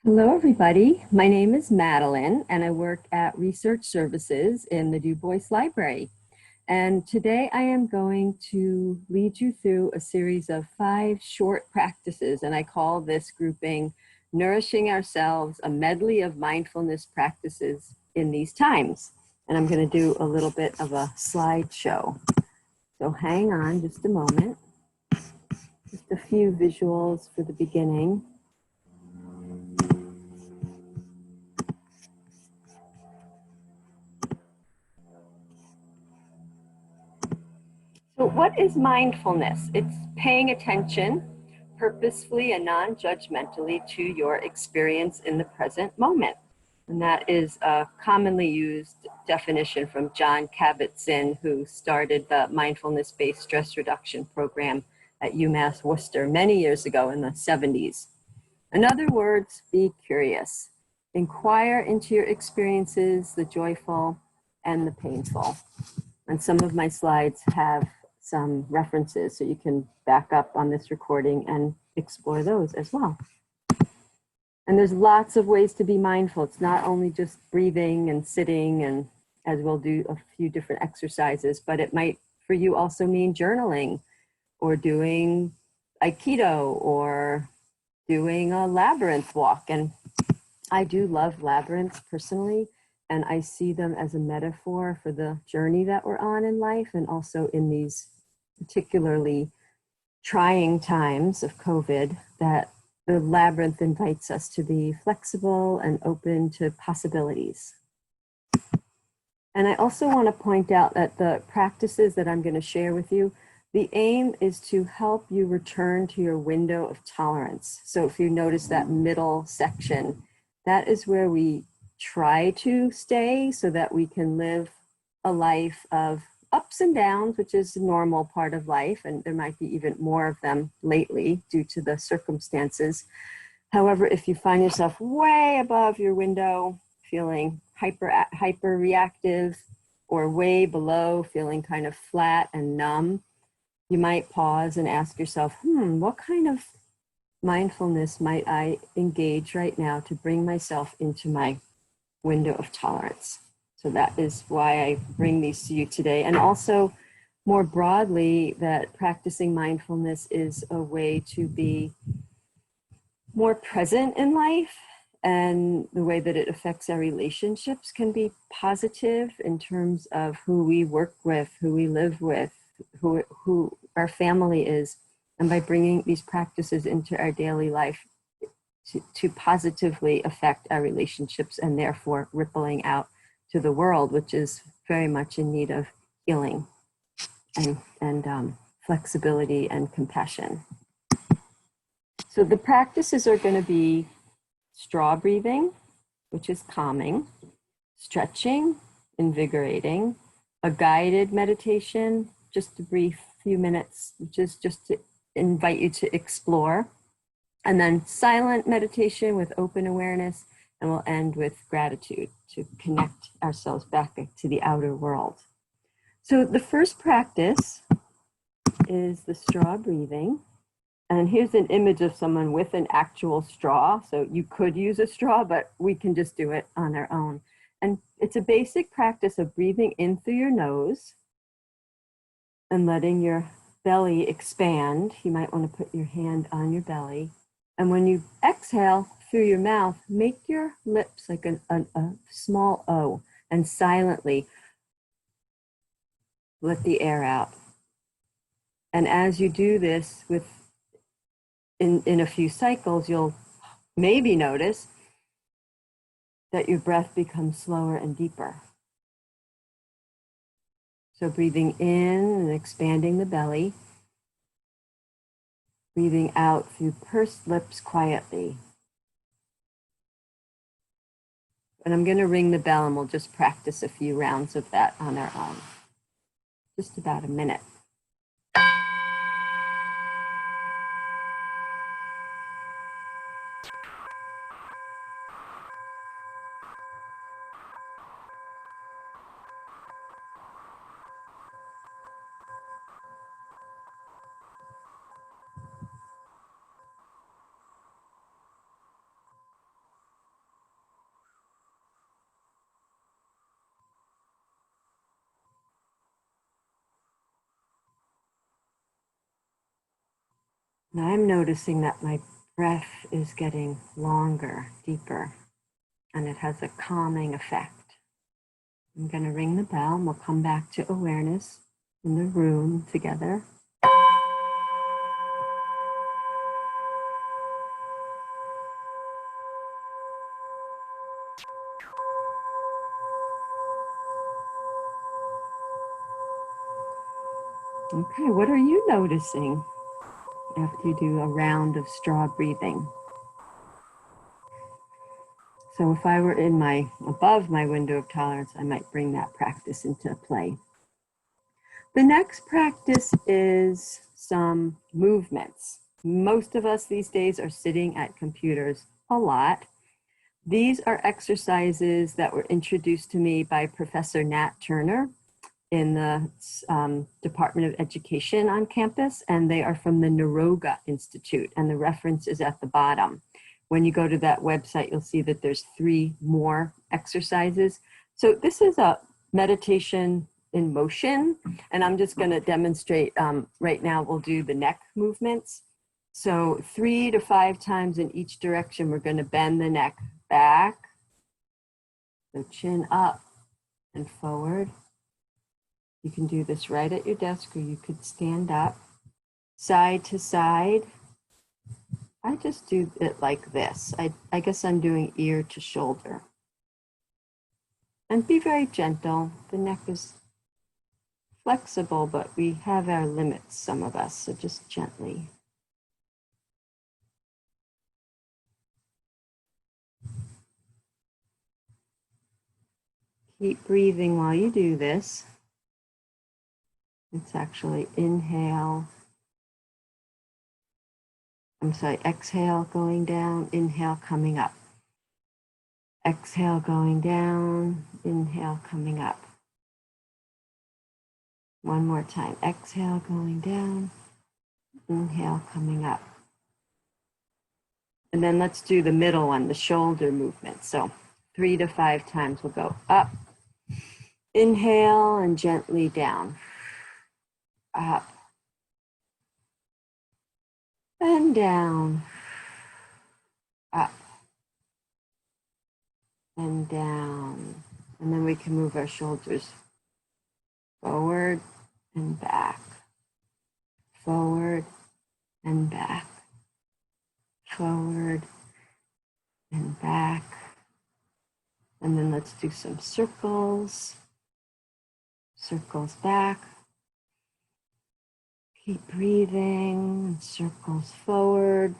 Hello, everybody. My name is Madeleine, and I work at Research Services in the Du Bois Library. And today I am going to lead you through a series of 5 short practices, and I call this grouping Nourishing Ourselves, a medley of mindfulness practices in these times. And I'm going to do a little bit of a slideshow. So hang on just a moment. Just a few visuals for the beginning. So what is mindfulness? It's paying attention purposefully and non-judgmentally to your experience in the present moment. And that is a commonly used definition from John Kabat-Zinn, who started the mindfulness-based stress reduction program at UMass Worcester many years ago in the 70s. In other words, be curious. Inquire into your experiences, the joyful and the painful. And some of my slides have some references, so you can back up on this recording and explore those as well. And there's lots of ways to be mindful. It's not only just breathing and sitting, and as we'll do a few different exercises, but it might for you also mean journaling or doing Aikido or doing a labyrinth walk. And I do love labyrinths personally, and I see them as a metaphor for the journey that we're on in life, and also in these particularly trying times of COVID, that the labyrinth invites us to be flexible and open to possibilities. And I also want to point out that the practices that I'm going to share with you, the aim is to help you return to your window of tolerance. So if you notice that middle section, that is where we try to stay so that we can live a life of ups and downs, which is a normal part of life, and there might be even more of them lately due to the circumstances. However, if you find yourself way above your window, feeling hyper reactive, or way below, feeling kind of flat and numb, you might pause and ask yourself, what kind of mindfulness might I engage right now to bring myself into my window of tolerance? So that is why I bring these to you today. And also more broadly, that practicing mindfulness is a way to be more present in life, and the way that it affects our relationships can be positive in terms of who we work with, who we live with, who our family is. And by bringing these practices into our daily life to positively affect our relationships, and therefore rippling out to the world, which is very much in need of healing and flexibility and compassion. So the practices are going to be straw breathing, which is calming, stretching, invigorating, a guided meditation, just a brief few minutes, which is just to invite you to explore, and then silent meditation with open awareness, and we'll end with gratitude to connect ourselves back to the outer world. So the first practice is the straw breathing. And here's an image of someone with an actual straw. So you could use a straw, but we can just do it on our own. And it's a basic practice of breathing in through your nose and letting your belly expand. You might want to put your hand on your belly. And when you exhale through your mouth, make your lips like a small O, and silently let the air out. And as you do this in a few cycles, you'll maybe notice that your breath becomes slower and deeper. So breathing in and expanding the belly, breathing out through pursed lips quietly. And I'm going to ring the bell, and we'll just practice a few rounds of that on our own. Just about a minute. And I'm noticing that my breath is getting longer, deeper, and it has a calming effect. I'm going to ring the bell and we'll come back to awareness in the room together. Okay, what are you noticing after you do a round of straw breathing? So if I were above my window of tolerance, I might bring that practice into play. The next practice is some movements. Most of us these days are sitting at computers a lot. These are exercises that were introduced to me by Professor Nat Turner in the Department of Education on campus, and they are from the Naroga Institute, and the reference is at the bottom. When you go to that website, you'll see that there's 3 more exercises. So this is a meditation in motion, and I'm just going to demonstrate right now. We'll do the neck movements. So 3 to 5 times in each direction, we're going to bend the neck back, so chin up and forward. You can do this right at your desk, or you could stand up, side to side. I just do it like this. I guess I'm doing ear to shoulder. And be very gentle. The neck is flexible, but we have our limits, some of us, so just gently. Keep breathing while you do this. It's actually exhale going down, inhale coming up. Exhale going down, inhale coming up. One more time, exhale going down, inhale coming up. And then let's do the middle one, the shoulder movement. So 3 to 5 times we'll go up, inhale and gently down, up and down, up and down. And then we can move our shoulders forward and back, forward and back, forward and back. And then let's do some circles, circles back. Keep breathing, circles forward.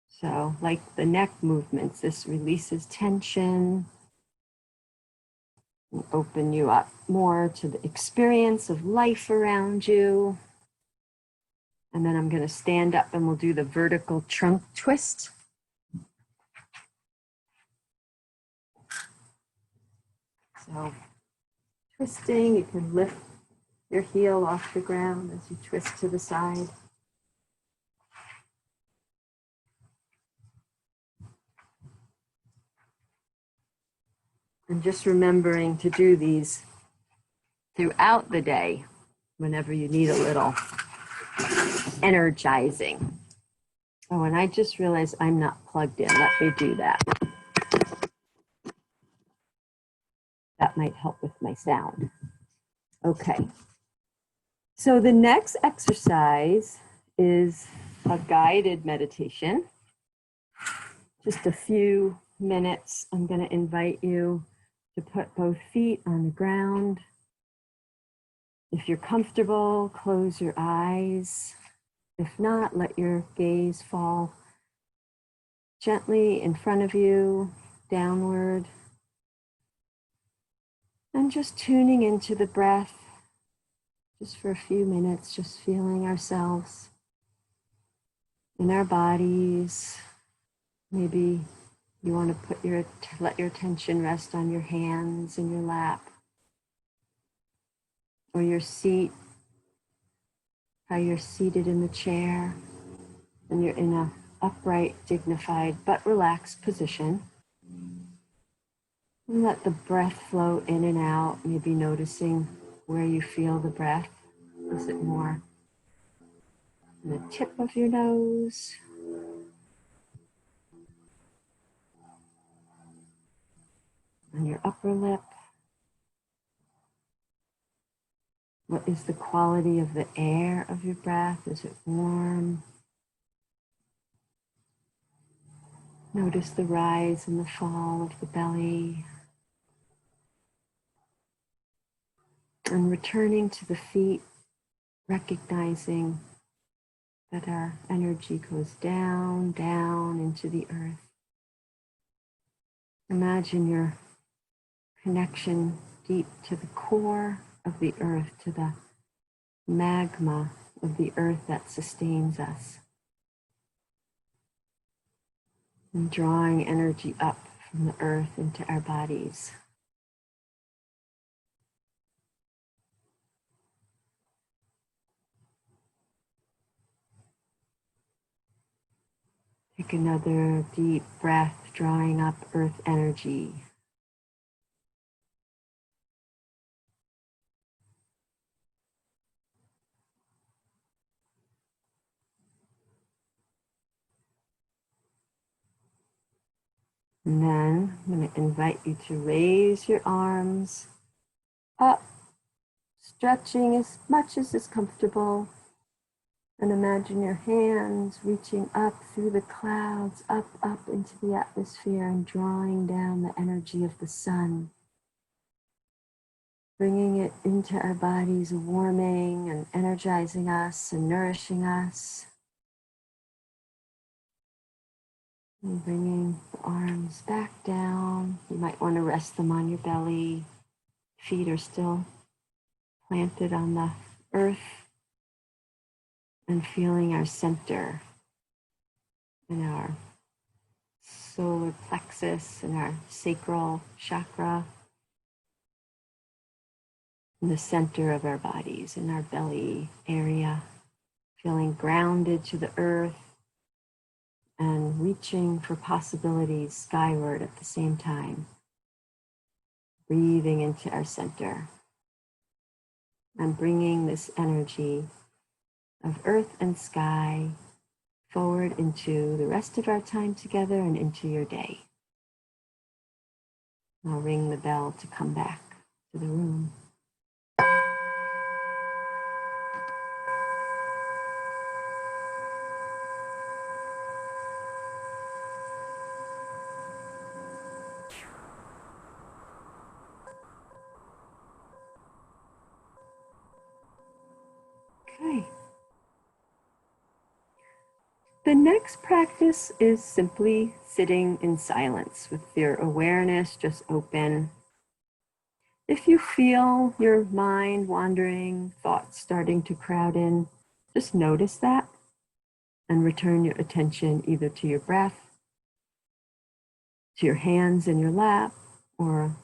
So like the neck movements, this releases tension and open you up more to the experience of life around you. And then I'm going to stand up and we'll do the vertical trunk twist. So twisting, you can lift your heel off the ground as you twist to the side. And just remembering to do these throughout the day whenever you need a little energizing. Oh, and I just realized I'm not plugged in. Let me do that. That might help with my sound. Okay. So the next exercise is a guided meditation. Just a few minutes. I'm going to invite you to put both feet on the ground. If you're comfortable, close your eyes. If not, let your gaze fall gently in front of you, downward. And just tuning into the breath, just for a few minutes, just feeling ourselves in our bodies. Maybe you want to let your attention rest on your hands in your lap or your seat, how you're seated in the chair and you're in an upright, dignified, but relaxed position. And let the breath flow in and out, maybe noticing where you feel the breath. Is it more and the tip of your nose. On your upper lip. What is the quality of the air of your breath? Is it warm? Notice the rise and the fall of the belly. And returning to the feet, recognizing that our energy goes down, down into the earth. Imagine your connection deep to the core of the earth, to the magma of the earth that sustains us. And drawing energy up from the earth into our bodies. Take another deep breath, drawing up earth energy. And then I'm going to invite you to raise your arms up, stretching as much as is comfortable. And imagine your hands reaching up through the clouds, up into the atmosphere and drawing down the energy of the sun. Bringing it into our bodies, warming and energizing us and nourishing us. And bringing the arms back down. You might want to rest them on your belly. Feet are still planted on the earth. And feeling our center in our solar plexus and our sacral chakra. In the center of our bodies, in our belly area. Feeling grounded to the earth. And reaching for possibilities skyward at the same time. Breathing into our center. And bringing this energy of earth and sky forward into the rest of our time together and into your day. I'll ring the bell to come back to the room. Okay. The next practice is simply sitting in silence with your awareness just open. If you feel your mind wandering, thoughts starting to crowd in, just notice that and return your attention either to your breath, to your hands in your lap, or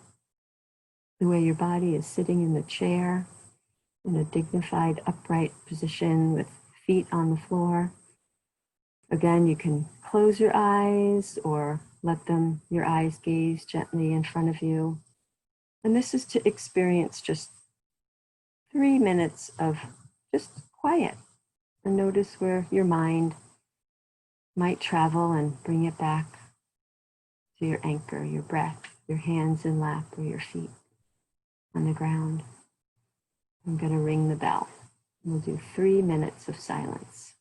the way your body is sitting in the chair in a dignified upright position with feet on the floor. Again, you can close your eyes or let your eyes gaze gently in front of you. And this is to experience just 3 minutes of just quiet and notice where your mind might travel and bring it back to your anchor, your breath, your hands in lap or your feet on the ground. I'm going to ring the bell. We'll do 3 minutes of silence.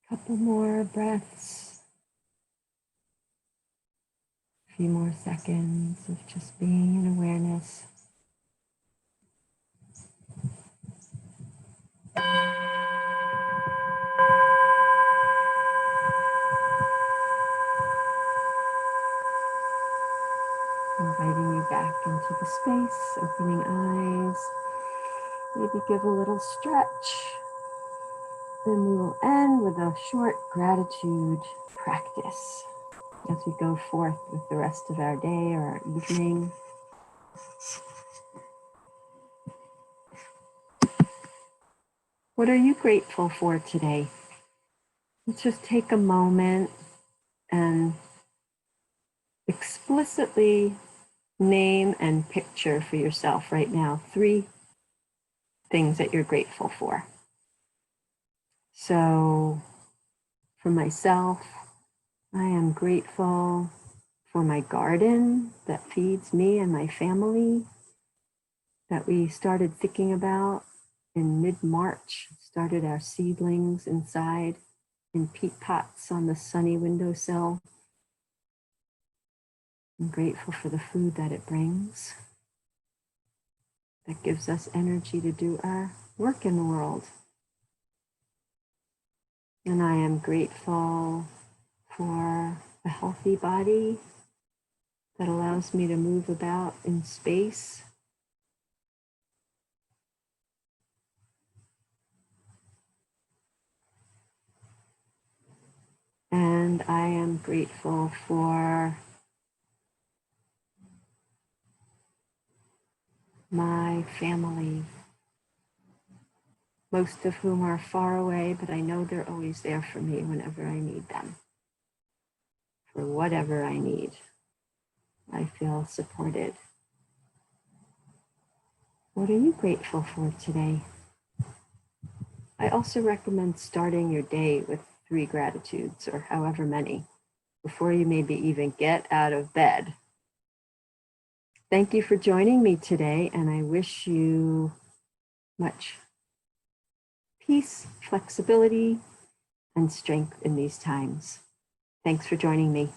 Couple more breaths. A few more seconds of just being in awareness. Inviting you back into the space, opening eyes. Maybe give a little stretch. Then we will end with a short gratitude practice as we go forth with the rest of our day or our evening. What are you grateful for today? Let's just take a moment and explicitly name and picture for yourself right now 3 things that you're grateful for. So for myself, I am grateful for my garden that feeds me and my family, that we started thinking about in mid-March, started our seedlings inside in peat pots on the sunny windowsill. I'm grateful for the food that it brings, that gives us energy to do our work in the world. And I am grateful for a healthy body that allows me to move about in space. And I am grateful for my family, most of whom are far away, but I know they're always there for me whenever I need them, for whatever I need. I feel supported. What are you grateful for today? I also recommend starting your day with 3 gratitudes, or however many, before you maybe even get out of bed. Thank you for joining me today, and I wish you much peace, flexibility, and strength in these times. Thanks for joining me.